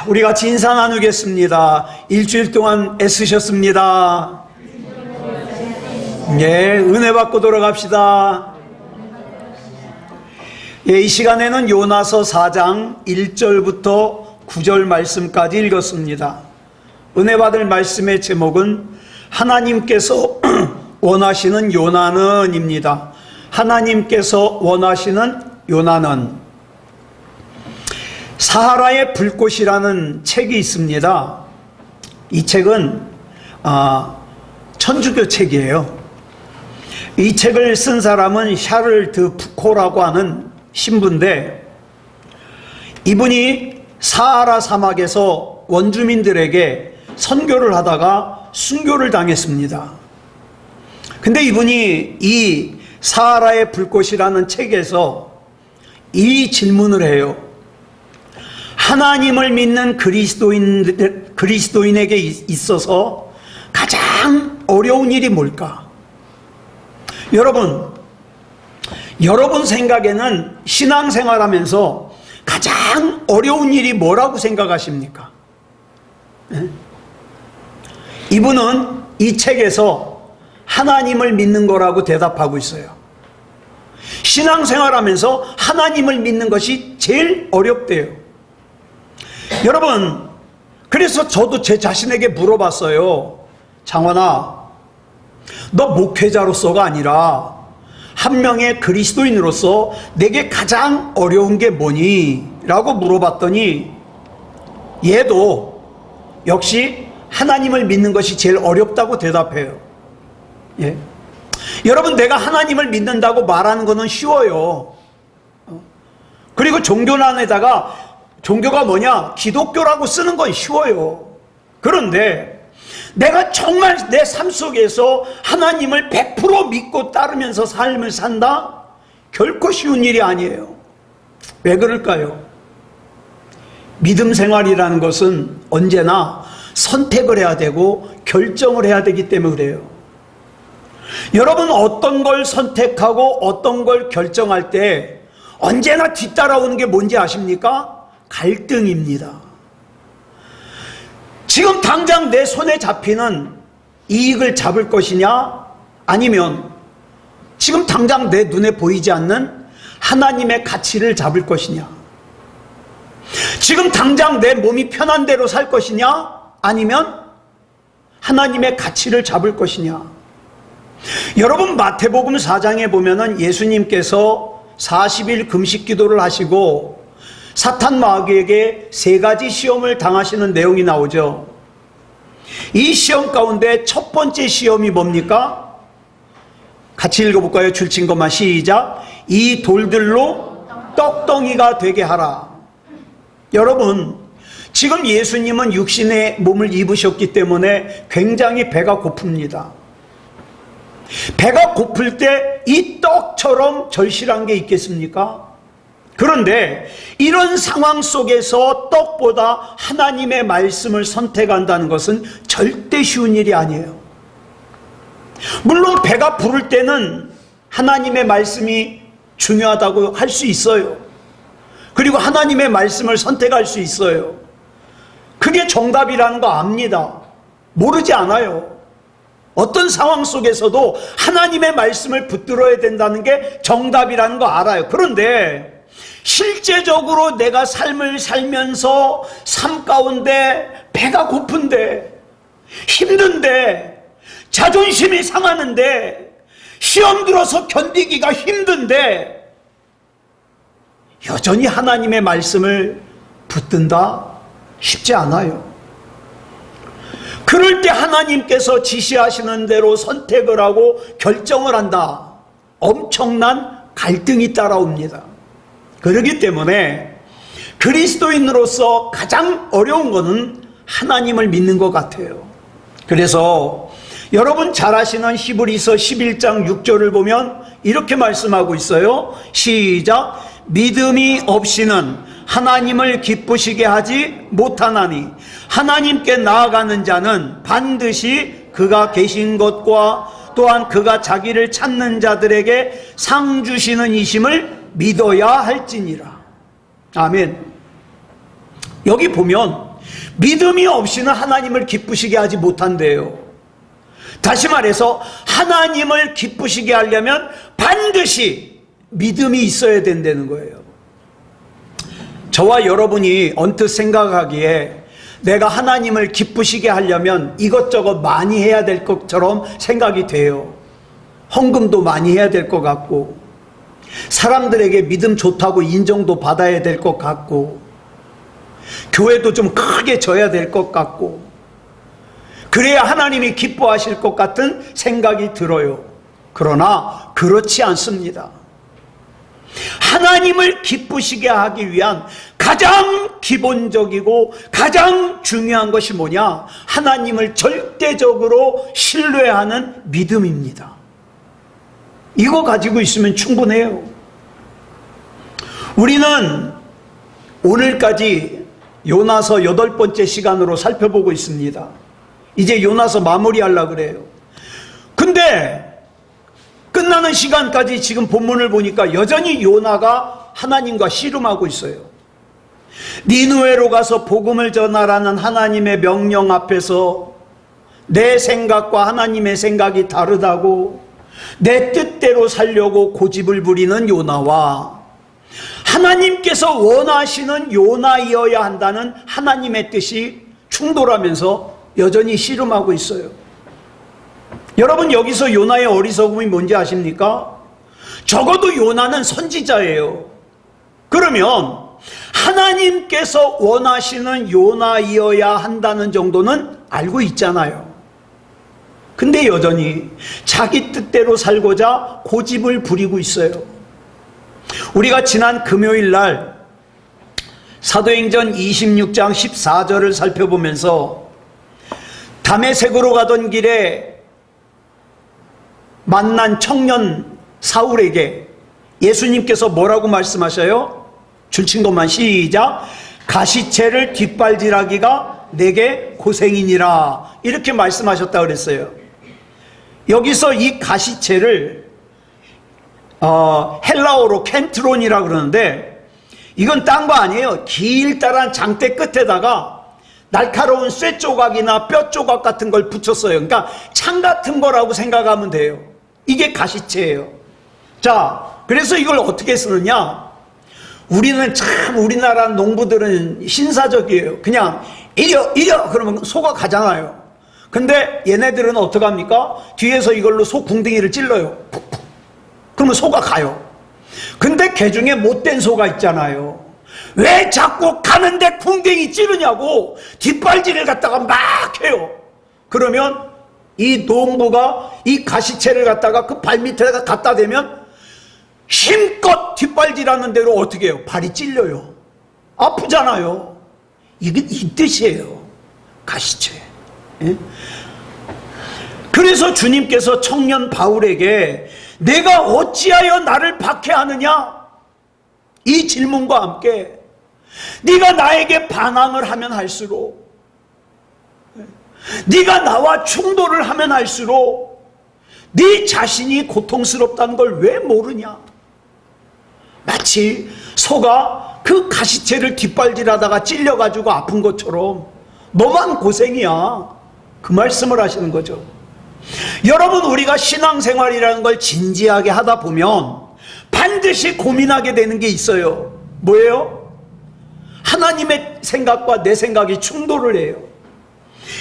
우리 같이 인사 나누겠습니다. 일주일 동안 애쓰셨습니다. 예, 은혜 받고 돌아갑시다. 예, 이 시간에는 요나서 4장 1절부터 9절 말씀까지 읽었습니다. 은혜 받을 말씀의 제목은 하나님께서 원하시는 요나는입니다. 하나님께서 원하시는 요나는. 사하라의 불꽃이라는 책이 있습니다. 이 책은 천주교 책이에요. 이 책을 쓴 사람은 샤를 드 푸코라고 하는 신부인데, 이분이 사하라 사막에서 원주민들에게 선교를 하다가 순교를 당했습니다. 근데 이분이 이 사하라의 불꽃이라는 책에서 이 질문을 해요. 하나님을 믿는 그리스도인에게 있어서 가장 어려운 일이 뭘까? 여러분 생각에는 신앙생활하면서 가장 어려운 일이 뭐라고 생각하십니까? 이분은 이 책에서 하나님을 믿는 거라고 대답하고 있어요. 신앙생활하면서 하나님을 믿는 것이 제일 어렵대요. 여러분, 그래서 저도 제 자신에게 물어봤어요. 장원아, 너 목회자로서가 아니라 한 명의 그리스도인으로서 내게 가장 어려운 게 뭐니? 라고 물어봤더니 얘도 역시 하나님을 믿는 것이 제일 어렵다고 대답해요. 예. 여러분, 내가 하나님을 믿는다고 말하는 거는 쉬워요. 그리고 종교란에다가 종교가 뭐냐? 기독교라고 쓰는 건 쉬워요. 그런데 내가 정말 내 삶 속에서 하나님을 100% 믿고 따르면서 삶을 산다? 결코 쉬운 일이 아니에요. 왜 그럴까요? 믿음 생활이라는 것은 언제나 선택을 해야 되고 결정을 해야 되기 때문에 그래요. 여러분, 어떤 걸 선택하고 어떤 걸 결정할 때 언제나 뒤따라오는 게 뭔지 아십니까? 갈등입니다. 지금 당장 내 손에 잡히는 이익을 잡을 것이냐, 아니면 지금 당장 내 눈에 보이지 않는 하나님의 가치를 잡을 것이냐, 지금 당장 내 몸이 편한 대로 살 것이냐, 아니면 하나님의 가치를 잡을 것이냐. 여러분, 마태복음 4장에 보면은 예수님께서 40일 금식 기도를 하시고 사탄 마귀에게 3가지 시험을 당하시는 내용이 나오죠. 이 시험 가운데 첫 번째 시험이 뭡니까? 같이 읽어볼까요? 줄친 것만 시작. 이 돌들로 떡덩이가 되게 하라. 여러분, 지금 예수님은 육신의 몸을 입으셨기 때문에 굉장히 배가 고픕니다. 배가 고플 때 이 떡처럼 절실한 게 있겠습니까? 그런데 이런 상황 속에서 떡보다 하나님의 말씀을 선택한다는 것은 절대 쉬운 일이 아니에요. 물론 배가 부를 때는 하나님의 말씀이 중요하다고 할 수 있어요. 그리고 하나님의 말씀을 선택할 수 있어요. 그게 정답이라는 거 압니다. 모르지 않아요. 어떤 상황 속에서도 하나님의 말씀을 붙들어야 된다는 게 정답이라는 거 알아요. 그런데 실제적으로 내가 삶을 살면서 삶 가운데 배가 고픈데, 힘든데, 자존심이 상하는데, 시험 들어서 견디기가 힘든데 여전히 하나님의 말씀을 붙든다? 쉽지 않아요. 그럴 때 하나님께서 지시하시는 대로 선택을 하고 결정을 한다. 엄청난 갈등이 따라옵니다. 그렇기 때문에 그리스도인으로서 가장 어려운 것은 하나님을 믿는 것 같아요. 그래서 여러분 잘 아시는 히브리서 11장 6절을 보면 이렇게 말씀하고 있어요. 시작. 믿음이 없이는 하나님을 기쁘시게 하지 못하나니 하나님께 나아가는 자는 반드시 그가 계신 것과 또한 그가 자기를 찾는 자들에게 상 주시는 이심을 믿어야 할지니라. 아멘. 여기 보면 믿음이 없이는 하나님을 기쁘시게 하지 못한대요. 다시 말해서 하나님을 기쁘시게 하려면 반드시 믿음이 있어야 된다는 거예요. 저와 여러분이 언뜻 생각하기에 내가 하나님을 기쁘시게 하려면 이것저것 많이 해야 될 것처럼 생각이 돼요. 헌금도 많이 해야 될 것 같고, 사람들에게 믿음 좋다고 인정도 받아야 될 것 같고, 교회도 좀 크게 져야 될 것 같고, 그래야 하나님이 기뻐하실 것 같은 생각이 들어요. 그러나 그렇지 않습니다. 하나님을 기쁘시게 하기 위한 가장 기본적이고 가장 중요한 것이 뭐냐? 하나님을 절대적으로 신뢰하는 믿음입니다. 이거 가지고 있으면 충분해요. 우리는 오늘까지 요나서 8번째 시간으로 살펴보고 있습니다. 이제 요나서 마무리하려고 그래요. 근데 끝나는 시간까지 지금 본문을 보니까 여전히 요나가 하나님과 씨름하고 있어요. 니느웨로 가서 복음을 전하라는 하나님의 명령 앞에서 내 생각과 하나님의 생각이 다르다고 내 뜻대로 살려고 고집을 부리는 요나와 하나님께서 원하시는 요나이어야 한다는 하나님의 뜻이 충돌하면서 여전히 씨름하고 있어요. 여러분, 여기서 요나의 어리석음이 뭔지 아십니까? 적어도 요나는 선지자예요. 그러면 하나님께서 원하시는 요나이어야 한다는 정도는 알고 있잖아요. 근데 여전히 자기 뜻대로 살고자 고집을 부리고 있어요. 우리가 지난 금요일 날 사도행전 26장 14절을 살펴보면서 다메섹으로 가던 길에 만난 청년 사울에게 예수님께서 뭐라고 말씀하셔요? 줄친 것만 시작. 가시채를 뒷발질하기가 내게 고생이니라, 이렇게 말씀하셨다 그랬어요. 여기서 이 가시채를 헬라어로 켄트론이라 그러는데, 이건 딴 거 아니에요. 길다란 장대 끝에다가 날카로운 쇠 조각이나 뼈 조각 같은 걸 붙였어요. 그러니까 창 같은 거라고 생각하면 돼요. 이게 가시채예요. 자, 그래서 이걸 어떻게 쓰느냐? 우리는 참, 우리나라 농부들은 신사적이에요. 그냥 이려 그러면 소가 가잖아요. 근데 얘네들은 어떡합니까? 뒤에서 이걸로 소 궁둥이를 찔러요. 푹푹. 그러면 소가 가요. 근데 개 중에 못된 소가 있잖아요. 왜 자꾸 가는데 궁뎅이 찌르냐고 뒷발질을 갖다가 막 해요. 그러면 이 농부가 이 가시채를 갖다가 그 발밑에다가 갖다 대면 힘껏 뒷발질하는 대로 어떻게 해요? 발이 찔려요. 아프잖아요. 이게 이 뜻이에요. 가시채. 예? 그래서 주님께서 청년 바울에게 내가 어찌하여 나를 박해하느냐? 이 질문과 함께 네가 나에게 반항을 하면 할수록, 네가 나와 충돌을 하면 할수록 네 자신이 고통스럽다는 걸 왜 모르냐? 마치 소가 그 가시채를 뒷발질하다가 찔려가지고 아픈 것처럼 너만 고생이야, 그 말씀을 하시는 거죠. 여러분, 우리가 신앙생활이라는 걸 진지하게 하다 보면 반드시 고민하게 되는 게 있어요. 뭐예요? 하나님의 생각과 내 생각이 충돌을 해요.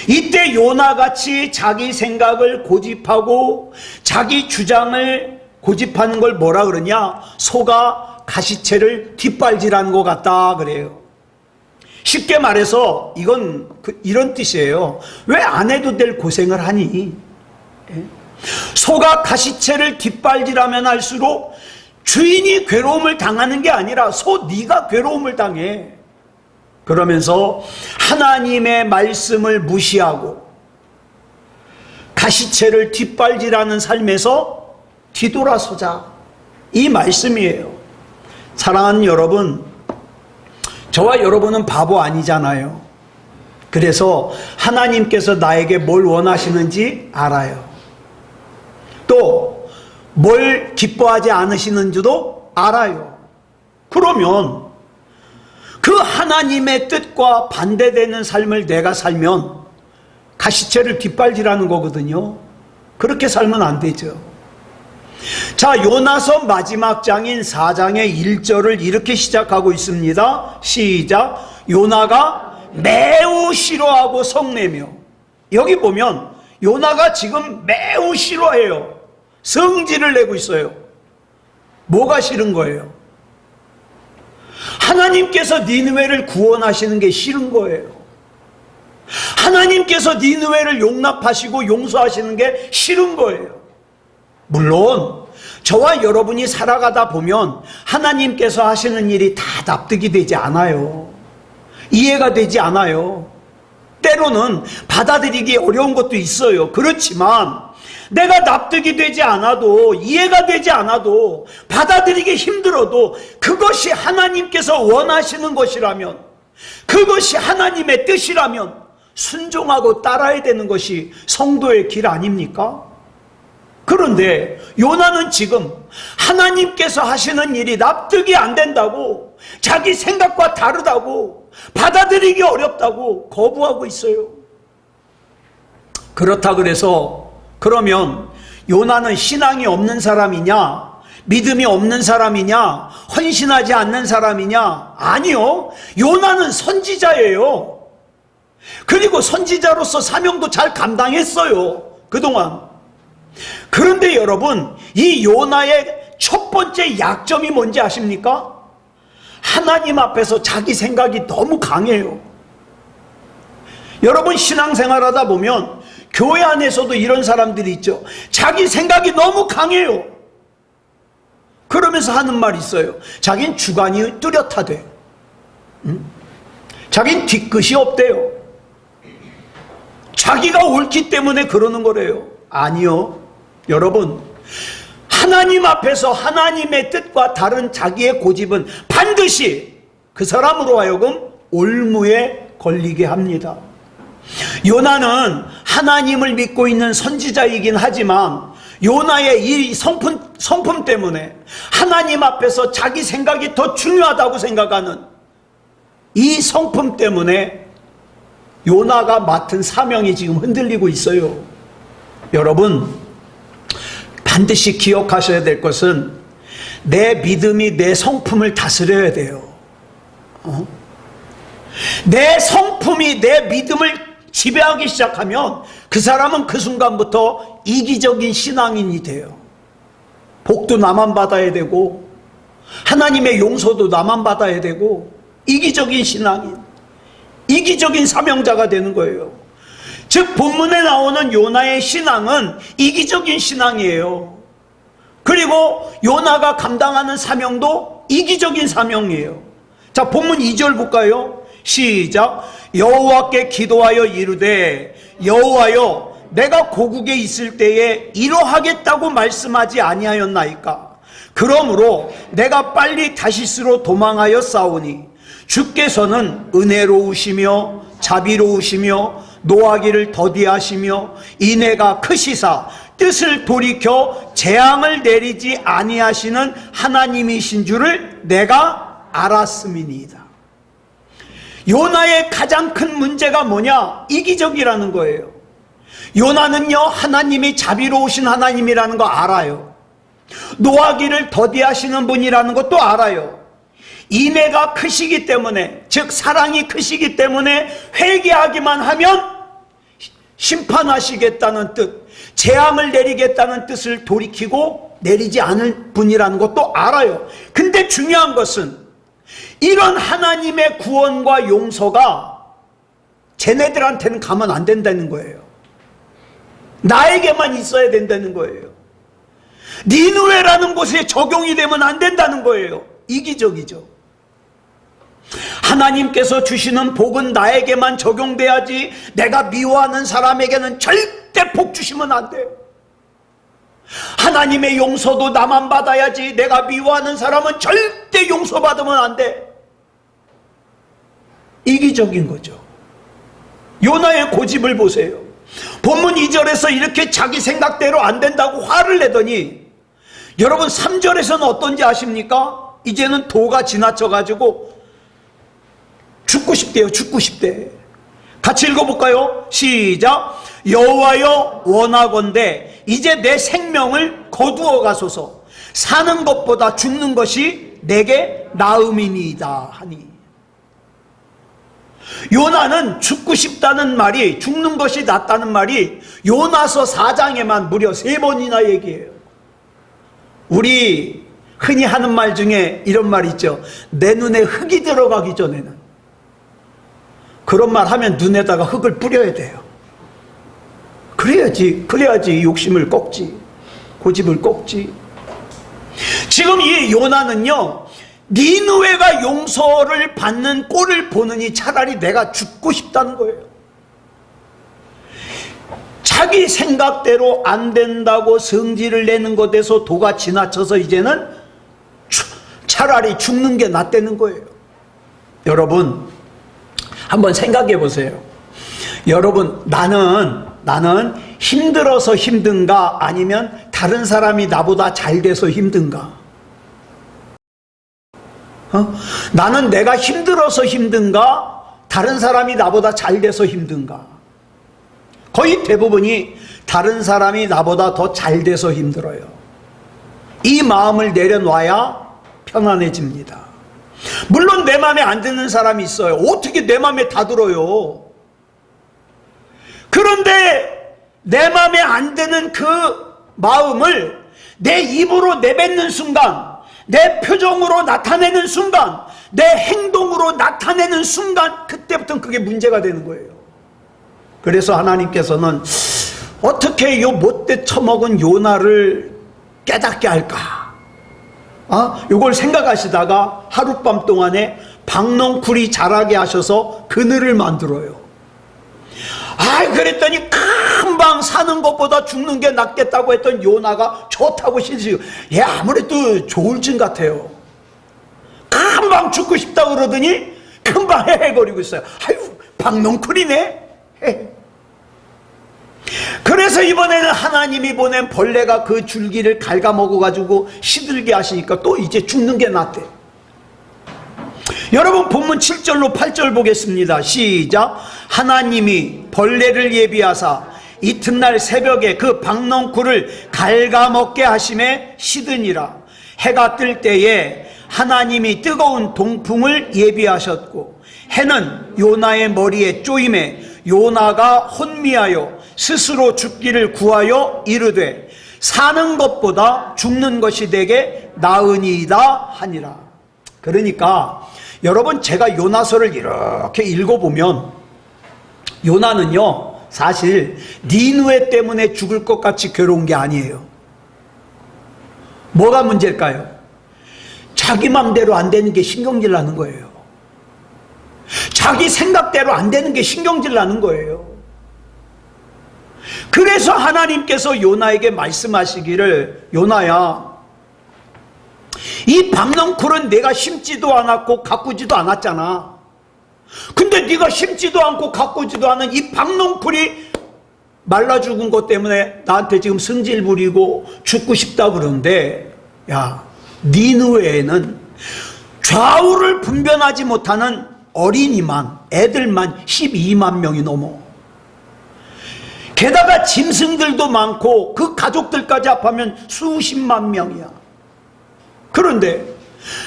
이때 요나같이 자기 생각을 고집하고 자기 주장을 고집하는 걸 뭐라 그러냐? 소가 가시채를 뒷발질하는 것 같다 그래요. 쉽게 말해서 이건 이런 뜻이에요. 왜 안 해도 될 고생을 하니? 소가 가시채를 뒷발질하면 할수록 주인이 괴로움을 당하는 게 아니라 소 네가 괴로움을 당해. 그러면서 하나님의 말씀을 무시하고 가시채를 뒷발질하는 삶에서 뒤돌아서자, 이 말씀이에요. 사랑하는 여러분, 저와 여러분은 바보 아니잖아요. 그래서 하나님께서 나에게 뭘 원하시는지 알아요. 또 뭘 기뻐하지 않으시는지도 알아요. 그러면 그 하나님의 뜻과 반대되는 삶을 내가 살면 가시체를 뒷발질하는 거거든요. 그렇게 살면 안 되죠. 자, 요나서 마지막 장인 4장의 1절을 이렇게 시작하고 있습니다. 시작. 요나가 매우 싫어하고 성내며. 여기 보면 요나가 지금 매우 싫어해요. 성질을 내고 있어요. 뭐가 싫은 거예요? 하나님께서 니느웨를 구원하시는 게 싫은 거예요. 하나님께서 니느웨를 용납하시고 용서하시는 게 싫은 거예요. 물론 저와 여러분이 살아가다 보면 하나님께서 하시는 일이 다 납득이 되지 않아요. 이해가 되지 않아요. 때로는 받아들이기 어려운 것도 있어요. 그렇지만 내가 납득이 되지 않아도, 이해가 되지 않아도, 받아들이기 힘들어도 그것이 하나님께서 원하시는 것이라면, 그것이 하나님의 뜻이라면 순종하고 따라야 되는 것이 성도의 길 아닙니까? 그런데 요나는 지금 하나님께서 하시는 일이 납득이 안 된다고, 자기 생각과 다르다고, 받아들이기 어렵다고 거부하고 있어요. 그렇다 그래서 그러면 요나는 신앙이 없는 사람이냐, 믿음이 없는 사람이냐, 헌신하지 않는 사람이냐? 아니요. 요나는 선지자예요. 그리고 선지자로서 사명도 잘 감당했어요, 그동안. 그런데 여러분, 이 요나의 첫 번째 약점이 뭔지 아십니까? 하나님 앞에서 자기 생각이 너무 강해요. 여러분, 신앙생활 하다 보면 교회 안에서도 이런 사람들이 있죠. 자기 생각이 너무 강해요. 그러면서 하는 말이 있어요. 자긴 주관이 뚜렷하대. 자긴 뒤끝이 없대요. 자기가 옳기 때문에 그러는 거래요. 아니요. 여러분, 하나님 앞에서 하나님의 뜻과 다른 자기의 고집은 반드시 그 사람으로 하여금 올무에 걸리게 합니다. 요나는 하나님을 믿고 있는 선지자이긴 하지만 요나의 이 성품 때문에 하나님 앞에서 자기 생각이 더 중요하다고 생각하는 이 성품 때문에 요나가 맡은 사명이 지금 흔들리고 있어요. 여러분, 반드시 기억하셔야 될 것은 내 믿음이 내 성품을 다스려야 돼요. 내 성품이 내 믿음을 지배하기 시작하면 그 사람은 그 순간부터 이기적인 신앙인이 돼요. 복도 나만 받아야 되고 하나님의 용서도 나만 받아야 되고 이기적인 신앙인, 이기적인 사명자가 되는 거예요. 즉 본문에 나오는 요나의 신앙은 이기적인 신앙이에요. 그리고 요나가 감당하는 사명도 이기적인 사명이에요. 자, 본문 2절 볼까요? 시작. 여호와께 기도하여 이르되 여호와여, 내가 고국에 있을 때에 이러하겠다고 말씀하지 아니하였나이까? 그러므로 내가 빨리 다시스로 도망하여 싸우니 주께서는 은혜로우시며 자비로우시며 노하기를 더디하시며 인애가 크시사 뜻을 돌이켜 재앙을 내리지 아니하시는 하나님이신 줄을 내가 알았음이니이다. 요나의 가장 큰 문제가 뭐냐? 이기적이라는 거예요. 요나는요, 하나님이 자비로우신 하나님이라는 거 알아요. 노하기를 더디하시는 분이라는 것도 알아요. 인애가 크시기 때문에, 즉 사랑이 크시기 때문에 회개하기만 하면 심판하시겠다는 뜻, 재앙을 내리겠다는 뜻을 돌이키고 내리지 않을 분이라는 것도 알아요. 근데 중요한 것은 이런 하나님의 구원과 용서가 쟤네들한테는 가면 안 된다는 거예요. 나에게만 있어야 된다는 거예요. 니느웨라는 곳에 적용이 되면 안 된다는 거예요. 이기적이죠. 하나님께서 주시는 복은 나에게만 적용돼야지 내가 미워하는 사람에게는 절대 복 주시면 안 돼요. 하나님의 용서도 나만 받아야지 내가 미워하는 사람은 절대 용서받으면 안 돼. 이기적인 거죠. 요나의 고집을 보세요. 본문 2절에서 이렇게 자기 생각대로 안 된다고 화를 내더니 여러분 3절에서는 어떤지 아십니까? 이제는 도가 지나쳐가지고 죽고 싶대요. 죽고 싶대. 같이 읽어볼까요? 시작. 여호와여 원하건대 이제 내 생명을 거두어 가소서. 사는 것보다 죽는 것이 내게 나음이니이다 하니. 요나는 죽고 싶다는 말이, 죽는 것이 낫다는 말이 요나서 4장에만 무려 3번이나 얘기해요. 우리 흔히 하는 말 중에 이런 말 있죠. 내 눈에 흙이 들어가기 전에는. 그런 말 하면 눈에다가 흙을 뿌려야 돼요. 그래야지 욕심을 꺾지, 고집을 꺾지. 지금 이 요나는요, 니느웨가 용서를 받는 꼴을 보느니 차라리 내가 죽고 싶다는 거예요. 자기 생각대로 안 된다고 성질을 내는 것에서 도가 지나쳐서 이제는 차라리 죽는 게 낫다는 거예요. 여러분 한번 생각해 보세요. 여러분 나는 힘들어서 힘든가, 아니면 다른 사람이 나보다 잘 돼서 힘든가? 나는 내가 힘들어서 힘든가, 다른 사람이 나보다 잘 돼서 힘든가? 거의 대부분이 다른 사람이 나보다 더 잘 돼서 힘들어요. 이 마음을 내려놔야 편안해집니다. 물론 내 마음에 안 드는 사람이 있어요. 어떻게 내 마음에 다 들어요? 그런데 내 마음에 안 드는 그 마음을 내 입으로 내뱉는 순간, 내 표정으로 나타내는 순간, 내 행동으로 나타내는 순간, 그때부터는 그게 문제가 되는 거예요. 그래서 하나님께서는 어떻게 요 못돼 처먹은 요나를 깨닫게 할까? 요걸 생각하시다가 하룻밤 동안에 박넝쿨이 자라게 하셔서 그늘을 만들어요. 그랬더니 금방 사는 것보다 죽는 게 낫겠다고 했던 요나가 좋다고 시지요. 아무래도 좋을 진 같아요. 금방 죽고 싶다 그러더니 금방 헤헤거리고 있어요. 박넝쿨이네. 그래서 이번에는 하나님이 보낸 벌레가 그 줄기를 갉아먹어가지고 시들게 하시니까 또 이제 죽는 게 낫대. 여러분 본문 7절로 8절 보겠습니다. 시작. 하나님이 벌레를 예비하사 이튿날 새벽에 그 박넝쿨을 갉아먹게 하심에 시드니라. 해가 뜰 때에 하나님이 뜨거운 동풍을 예비하셨고 해는 요나의 머리에 쪼임에 요나가 혼미하여 스스로 죽기를 구하여 이르되 사는 것보다 죽는 것이 내게 나으니이다 하니라. 그러니까 여러분 제가 요나서를 이렇게 읽어보면 요나는요 사실 니느웨 때문에 죽을 것 같이 괴로운 게 아니에요. 뭐가 문제일까요? 자기 맘대로 안 되는 게 신경질 나는 거예요. 자기 생각대로 안 되는 게 신경질 나는 거예요. 그래서 하나님께서 요나에게 말씀하시기를, 요나야, 이 박넝쿨은 내가 심지도 않았고 가꾸지도 않았잖아. 근데 네가 심지도 않고 가꾸지도 않은 이 박넝쿨이 말라 죽은 것 때문에 나한테 지금 승질 부리고 죽고 싶다 그러는데, 야, 니느웨에는 좌우를 분별하지 못하는 어린이만, 애들만 12만 명이 넘어. 게다가 짐승들도 많고 그 가족들까지 합하면 수십만 명이야. 그런데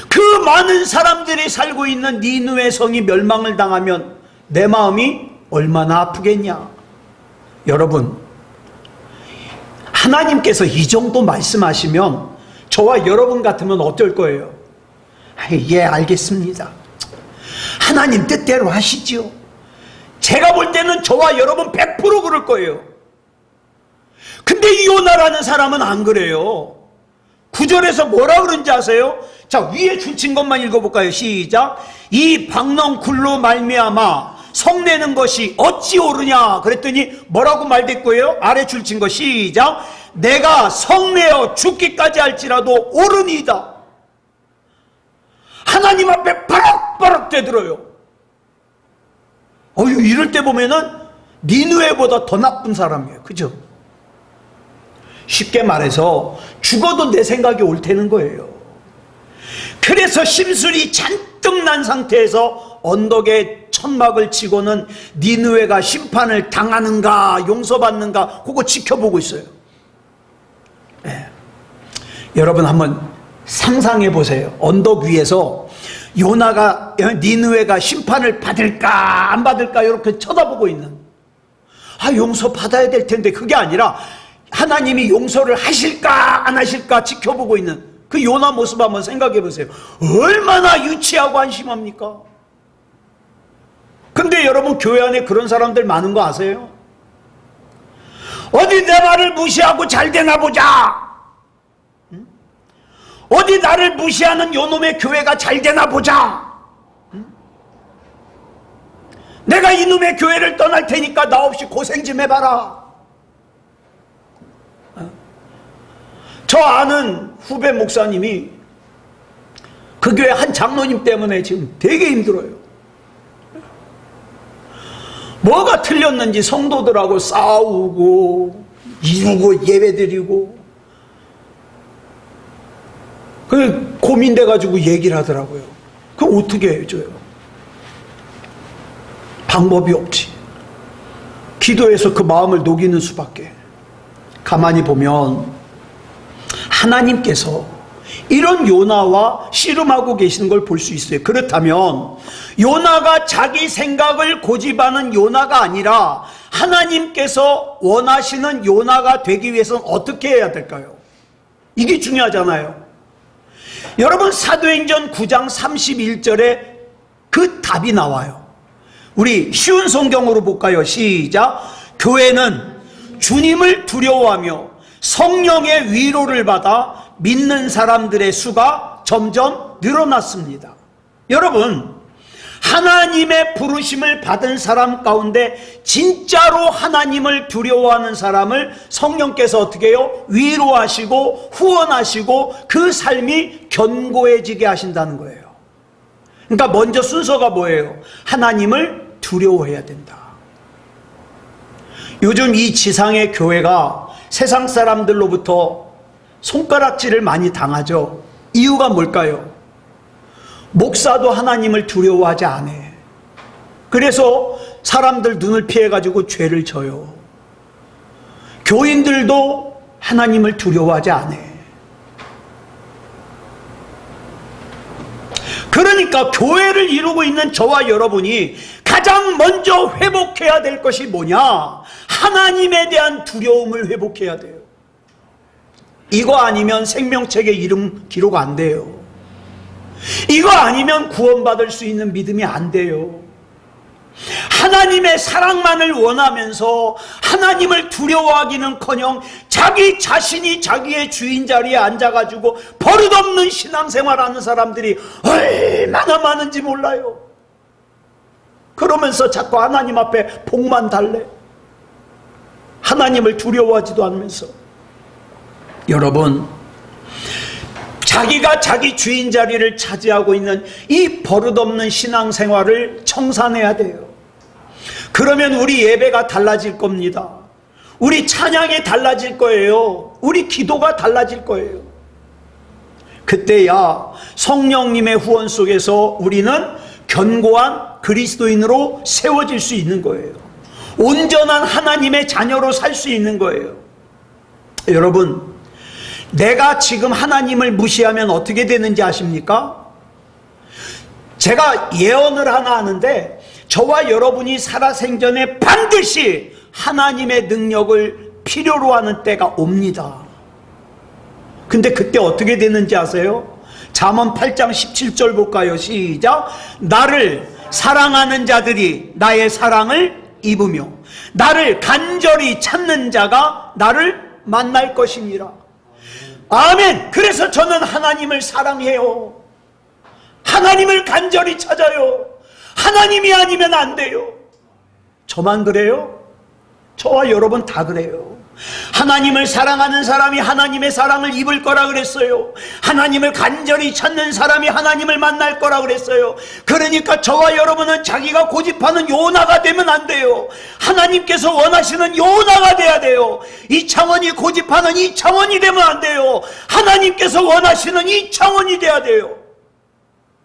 그 많은 사람들이 살고 있는 니느웨 성이 멸망을 당하면 내 마음이 얼마나 아프겠냐. 여러분, 하나님께서 이 정도 말씀하시면 저와 여러분 같으면 어떨 거예요? 예, 알겠습니다. 하나님 뜻대로 하시지요. 제가 볼 때는 저와 여러분 100% 그럴 거예요. 근데 이 요나라는 사람은 안 그래요. 9절에서 뭐라 그런지 아세요? 자, 위에 줄친 것만 읽어볼까요? 시작. 이 박넝쿨로 말미암아 성내는 것이 어찌 옳으냐 그랬더니 뭐라고 말됐고요? 아래 줄친 거 시작. 내가 성내어 죽기까지 할지라도 옳으니이다. 하나님 앞에 바락바락 대들어요. 이럴 때 보면은 니느웨보다 더 나쁜 사람이에요. 그죠? 쉽게 말해서 죽어도 내 생각이 옳다는 거예요. 그래서 심술이 잔뜩 난 상태에서 언덕에 천막을 치고는 니느웨가 심판을 당하는가 용서받는가 그거 지켜보고 있어요. 네. 여러분 한번 상상해 보세요. 언덕 위에서 요나가 니느웨가 심판을 받을까 안 받을까 이렇게 쳐다보고 있는, 용서 받아야 될 텐데 그게 아니라 하나님이 용서를 하실까 안 하실까 지켜보고 있는 그 요나 모습 한번 생각해 보세요. 얼마나 유치하고 한심합니까? 근데 여러분 교회 안에 그런 사람들 많은 거 아세요? 어디 내 말을 무시하고 잘 되나 보자. 어디 나를 무시하는 요놈의 교회가 잘 되나 보자. 내가 이놈의 교회를 떠날 테니까 나 없이 고생 좀 해봐라. 저 아는 후배 목사님이 그 교회 한 장로님 때문에 지금 되게 힘들어요. 뭐가 틀렸는지 성도들하고 싸우고 이루고 예배드리고 그 고민돼가지고 얘기를 하더라고요. 그거 어떻게 해줘요? 방법이 없지. 기도해서 그 마음을 녹이는 수밖에. 가만히 보면 하나님께서 이런 요나와 씨름하고 계시는 걸 볼 수 있어요. 그렇다면 요나가 자기 생각을 고집하는 요나가 아니라 하나님께서 원하시는 요나가 되기 위해서는 어떻게 해야 될까요? 이게 중요하잖아요. 여러분 사도행전 9장 31절에 그 답이 나와요. 우리 쉬운 성경으로 볼까요? 시작. 교회는 주님을 두려워하며 성령의 위로를 받아 믿는 사람들의 수가 점점 늘어났습니다. 여러분, 하나님의 부르심을 받은 사람 가운데 진짜로 하나님을 두려워하는 사람을 성령께서 어떻게 해요? 위로하시고 후원하시고 그 삶이 견고해지게 하신다는 거예요. 그러니까 먼저 순서가 뭐예요? 하나님을 두려워해야 된다. 요즘 이 지상의 교회가 세상 사람들로부터 손가락질을 많이 당하죠. 이유가 뭘까요? 목사도 하나님을 두려워하지 않아. 그래서 사람들 눈을 피해가지고 죄를 져요. 교인들도 하나님을 두려워하지 않아. 그러니까 교회를 이루고 있는 저와 여러분이 가장 먼저 회복해야 될 것이 뭐냐? 하나님에 대한 두려움을 회복해야 돼요. 이거 아니면 생명책에 이름 기록 안 돼요. 이거 아니면 구원받을 수 있는 믿음이 안 돼요. 하나님의 사랑만을 원하면서 하나님을 두려워하기는커녕 자기 자신이 자기의 주인 자리에 앉아가지고 버릇없는 신앙생활하는 사람들이 얼마나 많은지 몰라요. 그러면서 자꾸 하나님 앞에 복만 달래. 하나님을 두려워하지도 않으면서. 여러분, 자기가 자기 주인 자리를 차지하고 있는 이 버릇없는 신앙생활을 청산해야 돼요. 그러면 우리 예배가 달라질 겁니다. 우리 찬양이 달라질 거예요. 우리 기도가 달라질 거예요. 그때야 성령님의 후원 속에서 우리는 견고한 그리스도인으로 세워질 수 있는 거예요. 온전한 하나님의 자녀로 살 수 있는 거예요. 여러분, 내가 지금 하나님을 무시하면 어떻게 되는지 아십니까? 제가 예언을 하나 하는데 저와 여러분이 살아생전에 반드시 하나님의 능력을 필요로 하는 때가 옵니다. 근데 그때 어떻게 되는지 아세요? 잠언 8장 17절 볼까요? 시작. 나를 사랑하는 자들이 나의 사랑을 입으며 나를 간절히 찾는 자가 나를 만날 것이니라. 아멘. 그래서 저는 하나님을 사랑해요. 하나님을 간절히 찾아요. 하나님이 아니면 안 돼요. 저만 그래요? 저와 여러분 다 그래요. 하나님을 사랑하는 사람이 하나님의 사랑을 입을 거라 그랬어요. 하나님을 간절히 찾는 사람이 하나님을 만날 거라 그랬어요. 그러니까 저와 여러분은 자기가 고집하는 요나가 되면 안 돼요. 하나님께서 원하시는 요나가 돼야 돼요. 이창원이 고집하는 이창원이 되면 안 돼요. 하나님께서 원하시는 이창원이 돼야 돼요.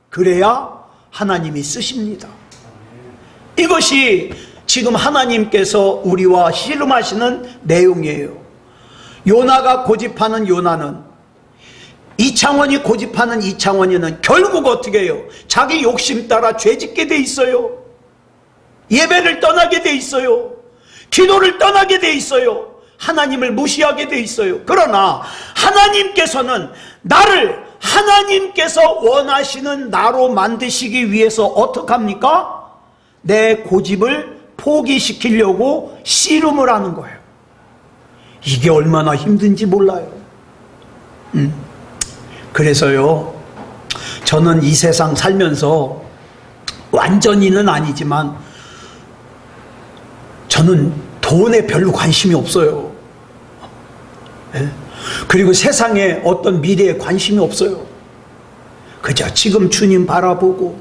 그래야 하나님이 쓰십니다. 이것이 지금 하나님께서 우리와 씨름하시는 내용이에요. 요나가 고집하는 요나는, 이창원이 고집하는 이창원이는 결국 어떻게 해요? 자기 욕심 따라 죄짓게 돼 있어요. 예배를 떠나게 돼 있어요. 기도를 떠나게 돼 있어요. 하나님을 무시하게 돼 있어요. 그러나 하나님께서는 나를 하나님께서 원하시는 나로 만드시기 위해서 어떻게 합니까? 내 고집을 포기시키려고 씨름을 하는 거예요. 이게 얼마나 힘든지 몰라요. 그래서요, 저는 이 세상 살면서 완전히는 아니지만 저는 돈에 별로 관심이 없어요. 그리고 세상에 어떤 미래에 관심이 없어요. 그저 지금 주님 바라보고,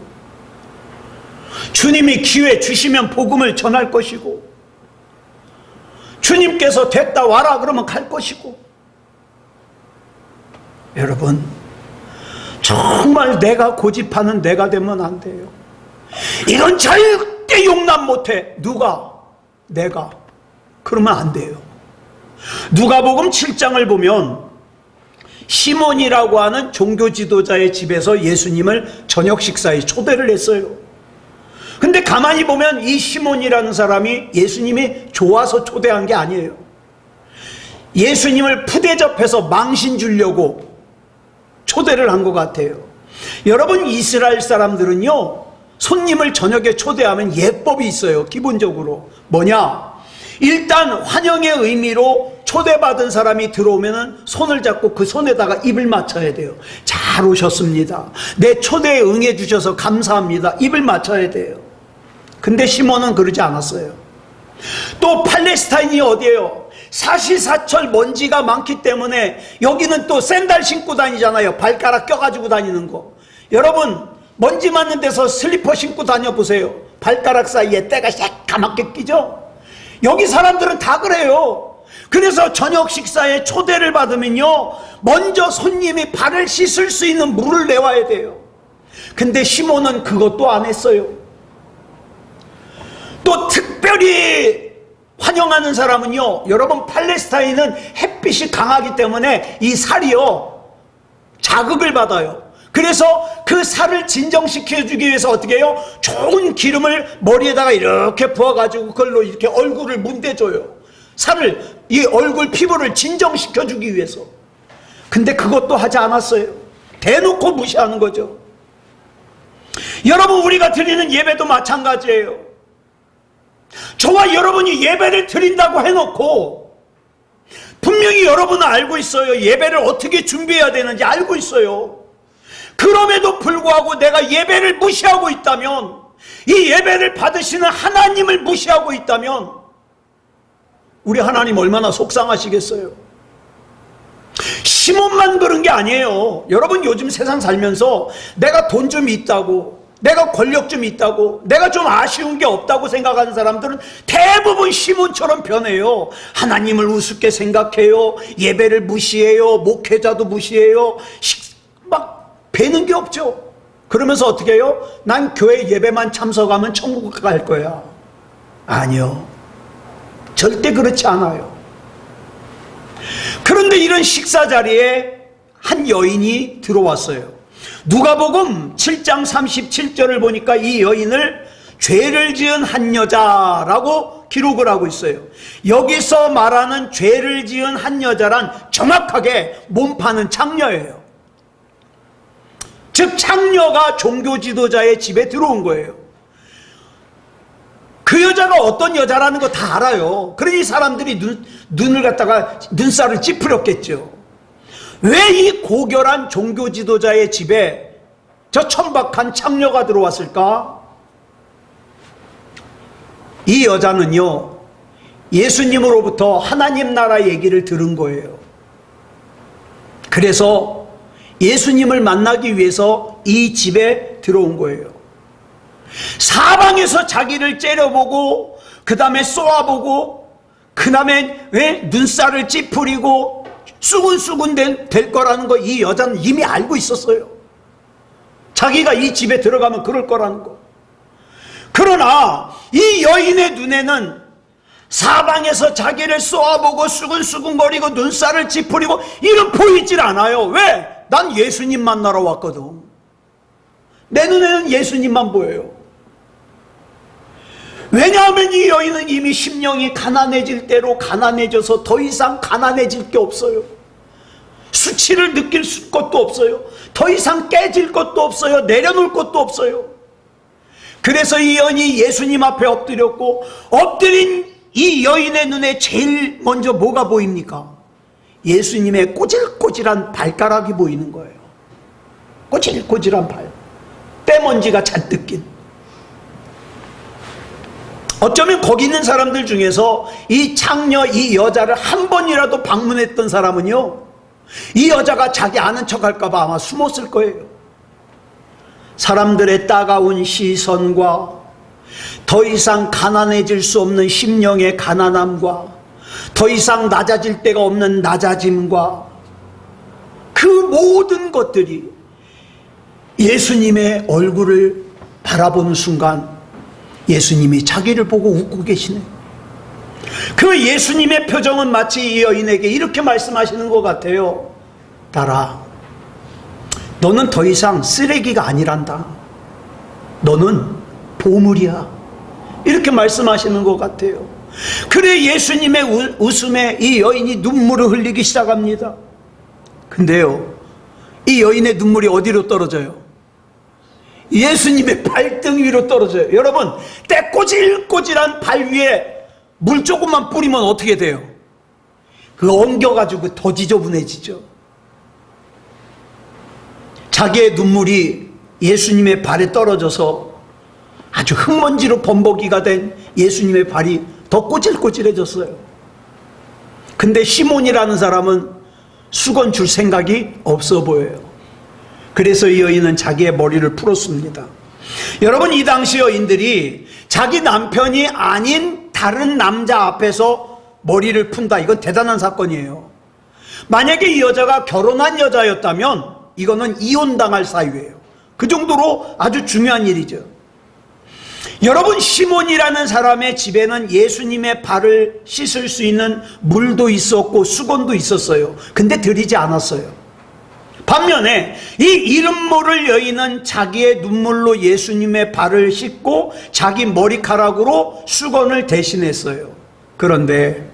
주님이 기회 주시면 복음을 전할 것이고, 주님께서 됐다 와라 그러면 갈 것이고. 여러분, 정말 내가 고집하는 내가 되면 안 돼요. 이건 절대 용납 못해. 누가? 내가. 그러면 안 돼요. 누가복음 7장을 보면 시몬이라고 하는 종교 지도자의 집에서 예수님을 저녁 식사에 초대를 했어요. 근데 가만히 보면 이 시몬이라는 사람이 예수님이 좋아서 초대한 게 아니에요. 예수님을 푸대접해서 망신 주려고 초대를 한 것 같아요. 여러분, 이스라엘 사람들은요, 손님을 저녁에 초대하면 예법이 있어요. 기본적으로 뭐냐? 일단 환영의 의미로 초대받은 사람이 들어오면 손을 잡고 그 손에다가 입을 맞춰야 돼요. 잘 오셨습니다. 내 초대에 응해 주셔서 감사합니다. 입을 맞춰야 돼요. 근데 시몬은 그러지 않았어요. 또 팔레스타인이 어디예요? 사시사철 먼지가 많기 때문에 여기는 또 샌들 신고 다니잖아요. 발가락 껴가지고 다니는 거. 여러분, 먼지 많은 데서 슬리퍼 신고 다녀보세요. 발가락 사이에 때가 새까맣게 끼죠? 여기 사람들은 다 그래요. 그래서 저녁 식사에 초대를 받으면요, 먼저 손님이 발을 씻을 수 있는 물을 내와야 돼요. 근데 시몬은 그것도 안 했어요. 또 특별히 환영하는 사람은요, 여러분, 팔레스타인은 햇빛이 강하기 때문에 이 살이요, 자극을 받아요. 그래서 그 살을 진정시켜주기 위해서 어떻게 해요? 좋은 기름을 머리에다가 이렇게 부어가지고 그걸로 이렇게 얼굴을 문대줘요. 살을, 이 얼굴 피부를 진정시켜주기 위해서. 근데 그것도 하지 않았어요. 대놓고 무시하는 거죠. 여러분, 우리가 드리는 예배도 마찬가지예요. 저와 여러분이 예배를 드린다고 해놓고 분명히 여러분은 알고 있어요. 예배를 어떻게 준비해야 되는지 알고 있어요. 그럼에도 불구하고 내가 예배를 무시하고 있다면, 이 예배를 받으시는 하나님을 무시하고 있다면 우리 하나님 얼마나 속상하시겠어요. 시몬만 그런 게 아니에요. 여러분, 요즘 세상 살면서 내가 돈 좀 있다고, 내가 권력 좀 있다고, 내가 좀 아쉬운 게 없다고 생각하는 사람들은 대부분 시몬처럼 변해요. 하나님을 우습게 생각해요. 예배를 무시해요. 목회자도 무시해요. 막 배는 게 없죠. 그러면서 어떻게 해요? 난 교회 예배만 참석하면 천국 갈 거야. 아니요, 절대 그렇지 않아요. 그런데 이런 식사 자리에 한 여인이 들어왔어요. 누가복음 7장 37절을 보니까 이 여인을 죄를 지은 한 여자라고 기록을 하고 있어요. 여기서 말하는 죄를 지은 한 여자란 정확하게 몸 파는 창녀예요. 즉, 창녀가 종교 지도자의 집에 들어온 거예요. 그 여자가 어떤 여자라는 거 다 알아요. 그러니 사람들이 눈을 갖다가 눈살을 찌푸렸겠죠. 왜 이 고결한 종교 지도자의 집에 저 천박한 창녀가 들어왔을까? 이 여자는요, 예수님으로부터 하나님 나라 얘기를 들은 거예요. 그래서 예수님을 만나기 위해서 이 집에 들어온 거예요. 사방에서 자기를 째려보고, 그 다음에 쏘아보고, 그 다음에 눈살을 찌푸리고 수군수군 될 거라는 거 이 여자는 이미 알고 있었어요. 자기가 이 집에 들어가면 그럴 거라는 거. 그러나 이 여인의 눈에는 사방에서 자기를 쏘아보고 수근수근거리고 눈살을 찌푸리고 이런 보이질 않아요. 왜? 난 예수님 만나러 왔거든. 내 눈에는 예수님만 보여요. 왜냐하면 이 여인은 이미 심령이 가난해질 대로 가난해져서 더 이상 가난해질 게 없어요. 수치를 느낄 것도 없어요. 더 이상 깨질 것도 없어요. 내려놓을 것도 없어요. 그래서 이 여인이 예수님 앞에 엎드렸고, 엎드린 이 여인의 눈에 제일 먼저 뭐가 보입니까? 예수님의 꼬질꼬질한 발가락이 보이는 거예요. 꼬질꼬질한 발. 때먼지가 잔뜩 낀. 어쩌면 거기 있는 사람들 중에서 이 창녀, 이 여자를 한 번이라도 방문했던 사람은요, 이 여자가 자기 아는 척 할까봐 아마 숨었을 거예요. 사람들의 따가운 시선과 더 이상 가난해질 수 없는 심령의 가난함과 더 이상 낮아질 데가 없는 낮아짐과 그 모든 것들이 예수님의 얼굴을 바라보는 순간 예수님이 자기를 보고 웃고 계시네. 그 예수님의 표정은 마치 이 여인에게 이렇게 말씀하시는 것 같아요. 딸아, 너는 더 이상 쓰레기가 아니란다. 너는 보물이야. 이렇게 말씀하시는 것 같아요. 그래, 예수님의 웃음에 이 여인이 눈물을 흘리기 시작합니다. 근데요, 이 여인의 눈물이 어디로 떨어져요? 예수님의 발등 위로 떨어져요. 여러분, 때 꼬질꼬질한 발 위에 물 조금만 뿌리면 어떻게 돼요? 그거 엉겨가지고 더 지저분해지죠. 자기의 눈물이 예수님의 발에 떨어져서 아주 흙먼지로 범벅이가 된 예수님의 발이 더 꼬질꼬질해졌어요. 근데 시몬이라는 사람은 수건 줄 생각이 없어 보여요. 그래서 이 여인은 자기의 머리를 풀었습니다. 여러분, 이 당시 여인들이 자기 남편이 아닌 다른 남자 앞에서 머리를 푼다, 이건 대단한 사건이에요. 만약에 이 여자가 결혼한 여자였다면 이거는 이혼당할 사유예요. 그 정도로 아주 중요한 일이죠. 여러분, 시몬이라는 사람의 집에는 예수님의 발을 씻을 수 있는 물도 있었고 수건도 있었어요. 근데 드리지 않았어요. 반면에 이 이름 모를 여인은 자기의 눈물로 예수님의 발을 씻고 자기 머리카락으로 수건을 대신했어요. 그런데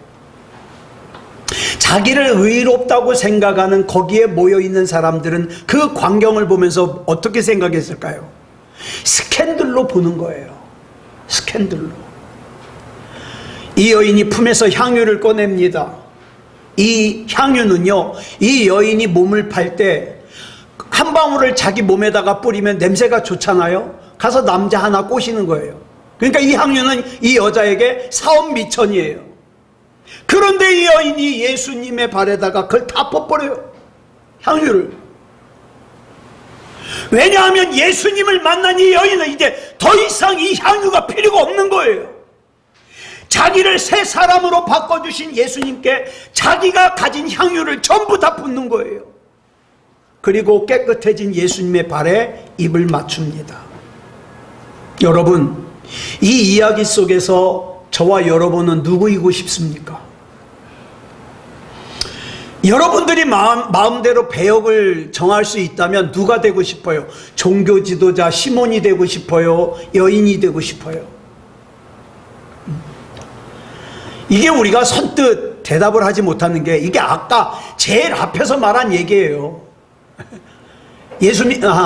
자기를 의롭다고 생각하는 거기에 모여있는 사람들은 그 광경을 보면서 어떻게 생각했을까요? 스캔들로 보는 거예요. 스캔들로. 이 여인이 품에서 향유를 꺼냅니다. 이 향유는요, 이 여인이 몸을 팔 때 한 방울을 자기 몸에다가 뿌리면 냄새가 좋잖아요. 가서 남자 하나 꼬시는 거예요. 그러니까 이 향유는 이 여자에게 사업미천이에요. 그런데 이 여인이 예수님의 발에다가 그걸 다 퍼버려요. 향유를. 왜냐하면 예수님을 만난 이 여인은 이제 더 이상 이 향유가 필요가 없는 거예요. 자기를 새 사람으로 바꿔주신 예수님께 자기가 가진 향유를 전부 다 붓는 거예요. 그리고 깨끗해진 예수님의 발에 입을 맞춥니다. 여러분, 이 이야기 속에서 저와 여러분은 누구이고 싶습니까? 여러분들이 마음대로 배역을 정할 수 있다면 누가 되고 싶어요? 종교 지도자 시몬이 되고 싶어요? 여인이 되고 싶어요? 이게 우리가 선뜻 대답을 하지 못하는 게, 이게 아까 제일 앞에서 말한 얘기예요.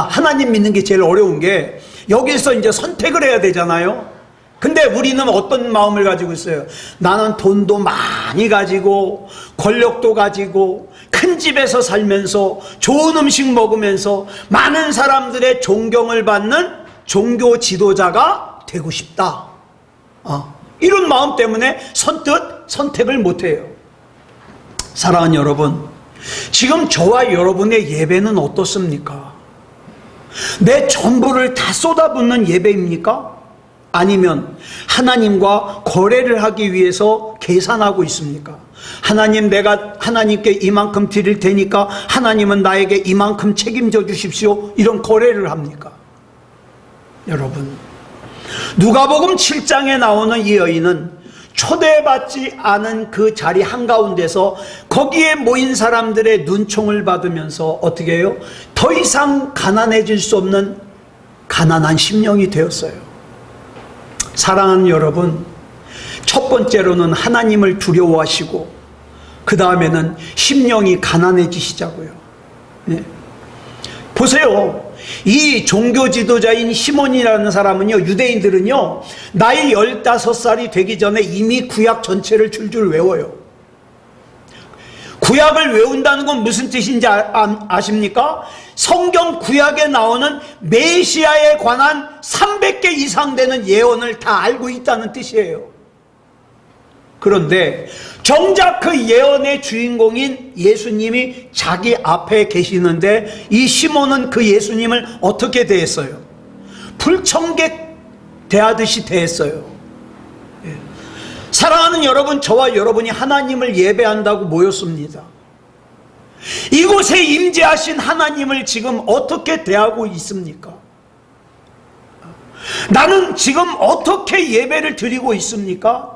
하나님 믿는 게 제일 어려운 게, 여기서 이제 선택을 해야 되잖아요. 근데 우리는 어떤 마음을 가지고 있어요? 나는 돈도 많이 가지고 권력도 가지고 큰 집에서 살면서 좋은 음식 먹으면서 많은 사람들의 존경을 받는 종교 지도자가 되고 싶다. 이런 마음 때문에 선뜻 선택을 못해요. 사랑하는 여러분, 지금 저와 여러분의 예배는 어떻습니까? 내 전부를 다 쏟아붓는 예배입니까? 아니면 하나님과 거래를 하기 위해서 계산하고 있습니까? 하나님, 내가 하나님께 이만큼 드릴 테니까 하나님은 나에게 이만큼 책임져 주십시오, 이런 거래를 합니까? 여러분, 누가복음 7장에 나오는 이 여인은 초대받지 않은 그 자리 한가운데서 거기에 모인 사람들의 눈총을 받으면서 어떻게 해요? 더 이상 가난해질 수 없는 가난한 심령이 되었어요. 사랑하는 여러분, 첫 번째로는 하나님을 두려워하시고 그 다음에는 심령이 가난해지시자고요. 네. 보세요. 이 종교 지도자인 시몬이라는 사람은요, 유대인들은요, 나이 15살이 되기 전에 이미 구약 전체를 줄줄 외워요. 구약을 외운다는 건 무슨 뜻인지 아십니까? 성경 구약에 나오는 메시아에 관한 300개 이상 되는 예언을 다 알고 있다는 뜻이에요. 그런데 정작 그 예언의 주인공인 예수님이 자기 앞에 계시는데 이 시몬은 그 예수님을 어떻게 대했어요? 불청객 대하듯이 대했어요. 사랑하는 여러분, 저와 여러분이 하나님을 예배한다고 모였습니다. 이곳에 임재하신 하나님을 지금 어떻게 대하고 있습니까? 나는 지금 어떻게 예배를 드리고 있습니까?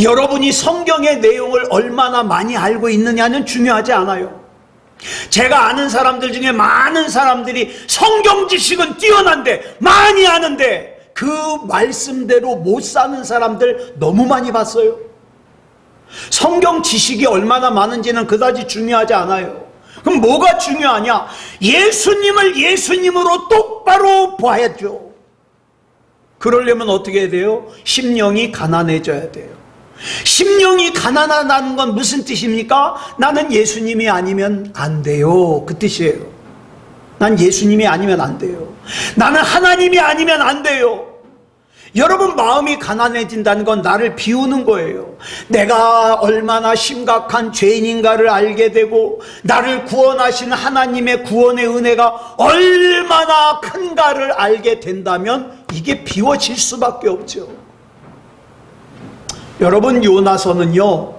여러분이 성경의 내용을 얼마나 많이 알고 있느냐는 중요하지 않아요. 제가 아는 사람들 중에 많은 사람들이 성경 지식은 뛰어난데, 많이 아는데 그 말씀대로 못 사는 사람들 너무 많이 봤어요. 성경 지식이 얼마나 많은지는 그다지 중요하지 않아요. 그럼 뭐가 중요하냐? 예수님을 예수님으로 똑바로 봐야죠. 그러려면 어떻게 해야 돼요? 심령이 가난해져야 돼요. 심령이 가난하다는 건 무슨 뜻입니까? 나는 예수님이 아니면 안 돼요, 그 뜻이에요. 난 예수님이 아니면 안 돼요. 나는 하나님이 아니면 안 돼요. 여러분, 마음이 가난해진다는 건 나를 비우는 거예요. 내가 얼마나 심각한 죄인인가를 알게 되고 나를 구원하신 하나님의 구원의 은혜가 얼마나 큰가를 알게 된다면 이게 비워질 수밖에 없죠. 여러분, 요나서는요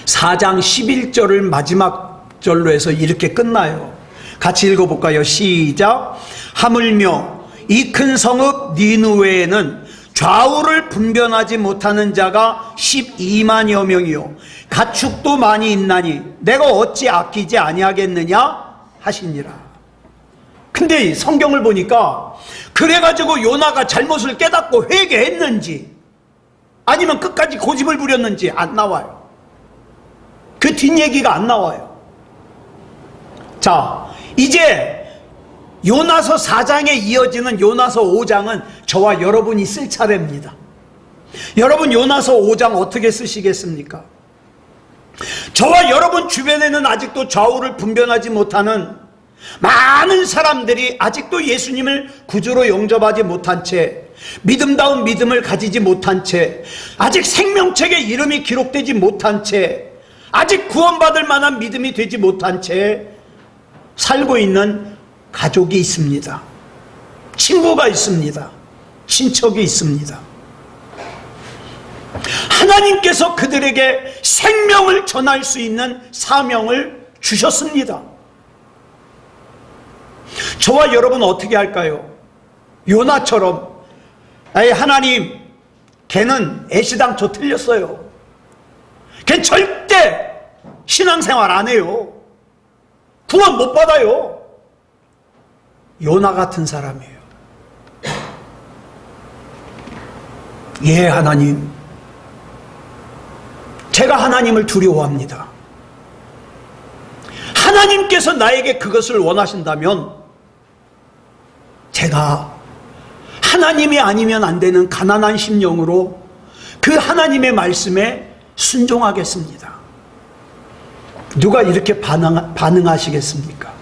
4장 11절을 마지막 절로 해서 이렇게 끝나요. 같이 읽어볼까요? 시작. 하물며 이 큰 성읍 니느웨에는 좌우를 분변하지 못하는 자가 12만여 명이요 가축도 많이 있나니 내가 어찌 아끼지 아니하겠느냐 하시니라. 근데 성경을 보니까 그래가지고 요나가 잘못을 깨닫고 회개했는지 아니면 끝까지 고집을 부렸는지 안 나와요. 그 뒷얘기가 안 나와요. 자, 이제 요나서 4장에 이어지는 요나서 5장은 저와 여러분이 쓸 차례입니다. 여러분, 요나서 5장 어떻게 쓰시겠습니까? 저와 여러분 주변에는 아직도 좌우를 분별하지 못하는 많은 사람들이 아직도 예수님을 구주로 영접하지 못한 채, 믿음다운 믿음을 가지지 못한 채, 아직 생명책에 이름이 기록되지 못한 채, 아직 구원받을 만한 믿음이 되지 못한 채 살고 있는 가족이 있습니다. 친구가 있습니다. 친척이 있습니다. 하나님께서 그들에게 생명을 전할 수 있는 사명을 주셨습니다. 저와 여러분은 어떻게 할까요? 요나처럼, 아이 하나님, 걔는 애시당초 틀렸어요. 걔 절대 신앙생활 안 해요. 구원 못 받아요. 요나 같은 사람이에요. 예, 하나님, 제가 하나님을 두려워합니다. 하나님께서 나에게 그것을 원하신다면 제가 하나님이 아니면 안 되는 가난한 심령으로 그 하나님의 말씀에 순종하겠습니다. 누가 이렇게 반응하시겠습니까?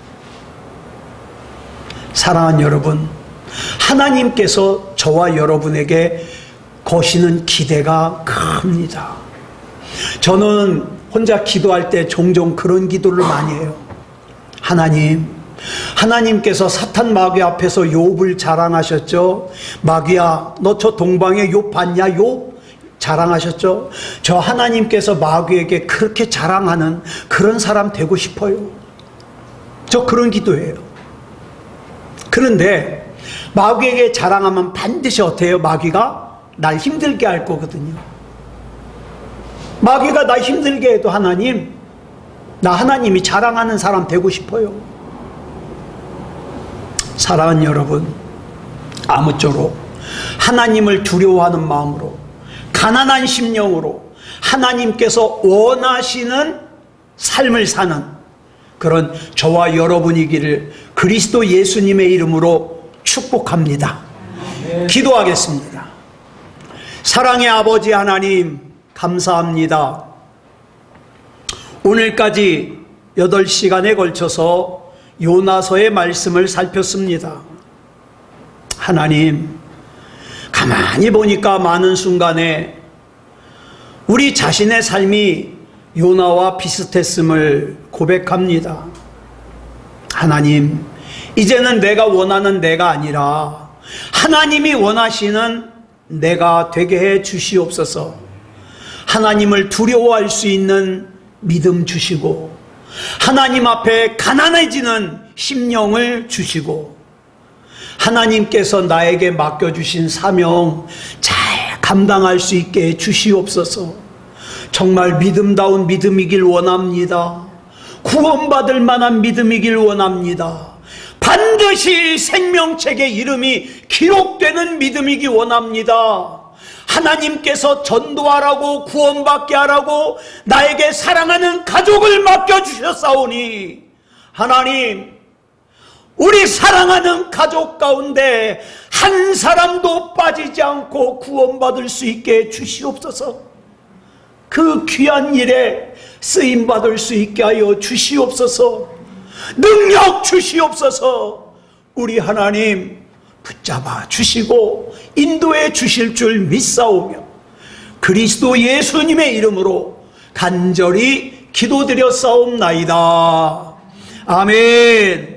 사랑하는 여러분, 하나님께서 저와 여러분에게 거시는 기대가 큽니다. 저는 혼자 기도할 때 종종 그런 기도를 많이 해요. 하나님께서 사탄 마귀 앞에서 욥을 자랑하셨죠. 마귀야, 너 저 동방의 욥 봤냐? 욥 자랑하셨죠? 저 하나님께서 마귀에게 그렇게 자랑하는 그런 사람 되고 싶어요. 저 그런 기도해요. 그런데 마귀에게 자랑하면 반드시 어때요? 마귀가 날 힘들게 할 거거든요. 마귀가 나 힘들게 해도 하나님, 나 하나님이 자랑하는 사람 되고 싶어요. 사랑하는 여러분, 아무쪼록 하나님을 두려워하는 마음으로, 가난한 심령으로 하나님께서 원하시는 삶을 사는 그런 저와 여러분이기를 그리스도 예수님의 이름으로 축복합니다. 기도하겠습니다. 사랑의 아버지 하나님, 감사합니다. 오늘까지 8시간에 걸쳐서 요나서의 말씀을 살폈습니다. 하나님, 가만히 보니까 많은 순간에 우리 자신의 삶이 요나와 비슷했음을 고백합니다. 하나님, 이제는 내가 원하는 내가 아니라 하나님이 원하시는 내가 되게 해 주시옵소서. 하나님을 두려워할 수 있는 믿음 주시고, 하나님 앞에 가난해지는 심령을 주시고, 하나님께서 나에게 맡겨주신 사명 잘 감당할 수 있게 해 주시옵소서. 정말 믿음다운 믿음이길 원합니다. 구원받을 만한 믿음이길 원합니다. 반드시 생명책에 이름이 기록되는 믿음이기 원합니다. 하나님께서 전도하라고, 구원받게 하라고 나에게 사랑하는 가족을 맡겨주셨사오니, 하나님, 우리 사랑하는 가족 가운데 한 사람도 빠지지 않고 구원받을 수 있게 주시옵소서. 그 귀한 일에 쓰임받을 수 있게 하여 주시옵소서. 능력 주시옵소서. 우리 하나님 붙잡아 주시고 인도해 주실 줄 믿사오며 그리스도 예수님의 이름으로 간절히 기도드렸사옵나이다. 아멘.